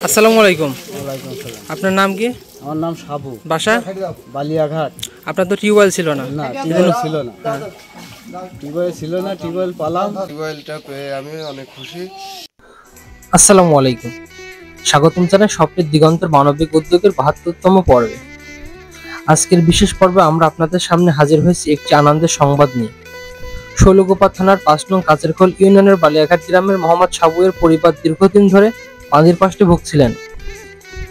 আসসালামু আলাইকুম। ওয়ালাইকুম আসসালাম। আপনার নাম কি? আমার নাম সাবু। বাসা? বালিয়াঘাট। আপনার তো টিউবওয়েল ছিল না? না, টিউবওয়েল ছিল না। টিউবওয়েল ছিল না, টিউবওয়েল পালাম। টিউবওয়েলটা পেয়ে আমি অনেক খুশি। আসসালামু আলাইকুম। স্বাগতম জানাই স্বপ্নের দিগন্তের মানবিক উদ্যোগের ৭২তম পর্বে। আজকের বিশেষ পর্বে আমরা আপনাদের সামনে হাজির হয়েছি একটি আনন্দের সংবাদ নিয়ে। শৈলকুপা থানার ৫ নং কাচেরখোল ইউনিয়নের বালিয়াঘাট গ্রামের মোহাম্মদ সাবুয়ের পরিবার দীর্ঘদিন ধরে পানির কষ্টে ভুগছিলেন।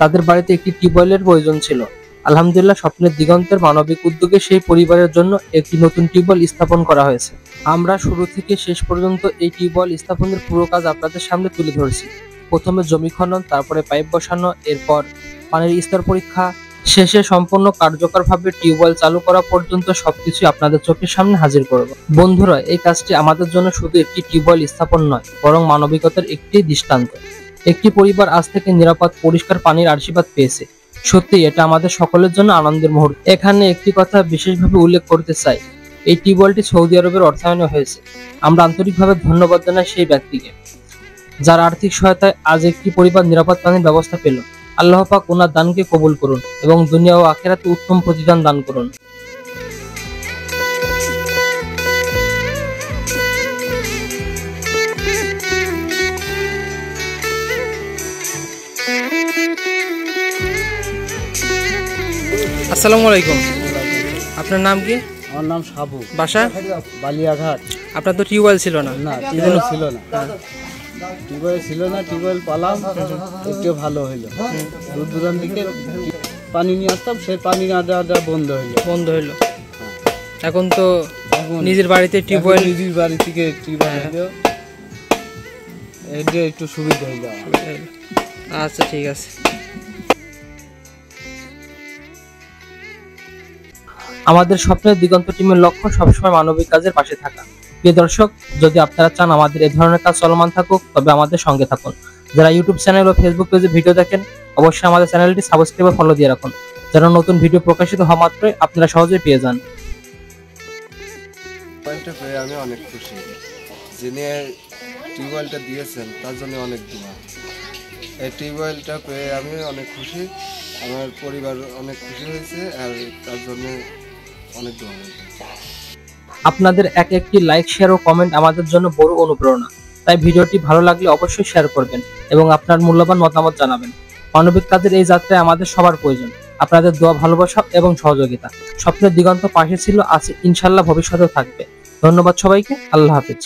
তাদের বাড়িতে একটি টিউবওয়েলের প্রয়োজন ছিল। আলহামদুলিল্লাহ, স্বপ্নের দিগন্তের মানবিক উদ্যোগে সেই পরিবারের জন্য একটি নতুন টিউবওয়েল স্থাপন করা হয়েছে। আমরা শুরু থেকে শেষ পর্যন্ত এই টিউবওয়েল স্থাপনের পুরো কাজ আপনাদের সামনে তুলে ধরেছি। প্রথমে জমি খনন, তারপরে পাইপ বসানো, এরপর পানির স্তর পরীক্ষা, শেষে সম্পূর্ণ কার্যকরভাবে টিউবওয়েল চালু করা পর্যন্ত সবকিছু আপনাদের চোখের সামনে হাজির করব। বন্ধুরা, এই কাজটি আমাদের জন্য শুধু একটি টিউবওয়েল স্থাপন নয়, বরং মানবিকতার একটি দৃষ্টান্ত। একটি পরিবার আজ থেকে নিরাপদ পরিষ্কার পানির আশীর্বাদ পেয়েছে। সত্যি এটা আমাদের সকলের জন্য আনন্দের মুহূর্ত। এখানে একটি কথা বিশেষভাবে উল্লেখ করতে চাই, এই টিউবওয়েলটি সৌদি আরবের অর্থায়নে হয়েছে। আমরা আন্তরিকভাবে ধন্যবাদ জানাই সেই ব্যক্তিকে যার আর্থিক সহায়তায় আজ একটি পরিবার নিরাপদ পানির ব্যবস্থা পেল। আল্লাহ পাক ওনার দানকে কবুল করুন এবং দুনিয়া ও আখিরাতে উত্তম প্রতিদান দান করুন। আসসালামু আলাইকুম। আপনার নাম কি? আমার নাম সাবু। বাসা? বালিয়াঘাট। আপনার তো টিউবওয়েল ছিল না? না, টিউবওয়েল ছিল না। টিউবওয়েল ছিল না, টিউবওয়েল পালাম, একটু ভালো হইলো। দূর দূরান্ত থেকে পানি নিয়ে আসতাম, সেই পানি আদা বন্ধ হইলো। এখন তো নিজের বাড়িতে টিউবওয়েল, নিজের বাড়ি থেকে টিউবওয়েল হইলো, এটা একটু সুবিধা হইলো। আচ্ছা, ঠিক আছে। আমাদের স্বপ্নের দিগন্ত টিমের লক্ষ্য সবসময় মানবিক কাজের পাশে থাকা। প্রিয় দর্শক, যদি আপনারা চান আমাদের এই ধরনের কাজ চলমান থাকুক, তবে আমাদের সঙ্গে থাকুন। যারা ইউটিউব চ্যানেল ও ফেসবুক পেজে ভিডিও দেখেন, অবশ্যই আমাদের চ্যানেলটি সাবস্ক্রাইব ও ফলো দিয়ে রাখুন, যেন নতুন ভিডিও প্রকাশিত হওয়া মাত্রই আপনারা সহজেই পেয়ে যান। টিউবওয়েলটা পেয়ে আমি অনেক খুশি। যিনি টিউবওয়েলটা দিয়েছেন তার জন্য অনেক দোয়া। এই টিউবওয়েলটা পেয়ে আমি অনেক খুশি, আমার পরিবার অনেক খুশি হয়েছে, আর তার জন্য অনেক দোয়া হয়েছে। আপনাদের এক একটি লাইক, শেয়ার ও কমেন্ট আমাদের জন্য বড় অনুপ্রেরণা। তাই ভিডিওটি ভালো লাগলে অবশ্যই শেয়ার করবেন এবং আপনার মূল্যবান মতামত জানাবেন। মানবিক কাজের এই যাত্রায় আমাদের সবার প্রয়োজন আপনাদের দোয়া, ভালোবাসা এবং সহযোগিতা। স্বপ্নের দিগন্ত পাশে ছিল, আছে, ইনশাআল্লাহ ভবিষ্যতেও থাকবে। ধন্যবাদ সবাইকে। আল্লাহ হাফেজ।